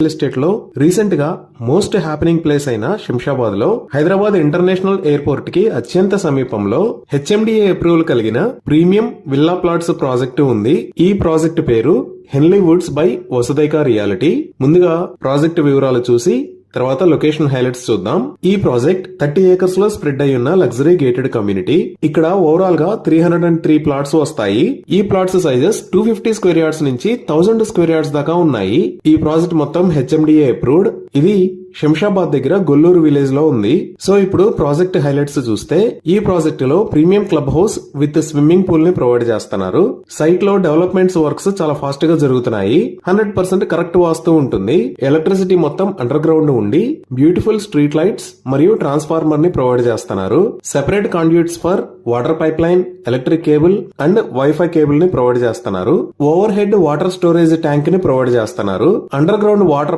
Real estate లో recent గా most happening place అయిన శంషాబాద్ లో హైదరాబాద్ ఇంటర్నేషనల్ ఎయిర్పోర్ట్ కి అత్యంత సమీపంలో హెచ్ఎండిఏ అప్రూవల్ కలిగిన ప్రీమియం విల్లా ప్లాట్స్ ప్రాజెక్టు ఉంది. ఈ ప్రాజెక్టు పేరు హెన్లీ వుడ్స్ బై వసుదైక రియాలిటీ. ముందుగా ప్రాజెక్టు వివరాలు చూసి తర్వాత లొకేషన్ హైలైట్స్ చూద్దాం. ఈ ప్రాజెక్ట్ 30 ఏకర్స్ లో స్ప్రెడ్ అయి ఉన్న లగ్జరీ గేటెడ్ కమ్యూనిటీ. ఇక్కడ ఓవరాల్ గా 303 ప్లాట్స్ వస్తాయి. ఈ ప్లాట్స్ సైజెస్ 250 స్క్వేర్ యార్డ్స్ నుంచి 1000 స్క్వేర్ యార్డ్స్ దాకా ఉన్నాయి. ఈ ప్రాజెక్ట్ మొత్తం హెచ్ఎండిఏ అప్రూవ్డ్. ఇది శంషాబాద్ దగ్గర గొల్లూరు విలేజ్ లో ఉంది. సో ఇప్పుడు ప్రాజెక్ట్ హైలైట్స్ చూస్తే ఈ ప్రాజెక్ట్ లో premium clubhouse with swimming pool ని ప్రొవైడ్ చేస్తున్నారు. సైట్ లో డెవలప్మెంట్స్ వర్క్స్ చాలా ఫాస్ట్ గా జరుగుతున్నాయి. 100% కరెక్ట్ వాస్తు ఉంటుంది. ఎలక్ట్రిసిటీ మొత్తం అండర్ గ్రౌండ్ ఉండి బ్యూటిఫుల్ స్ట్రీట్ లైట్స్ మరియు ట్రాన్స్ఫార్మర్ ని ప్రొవైడ్ చేస్తున్నారు. Separate conduits for water pipeline, electric cable and wifi cable ని ప్రొవైడ్ చేస్తున్నారు. Overhead water storage tank ని ప్రొవైడ్ చేస్తున్నారు. Underground water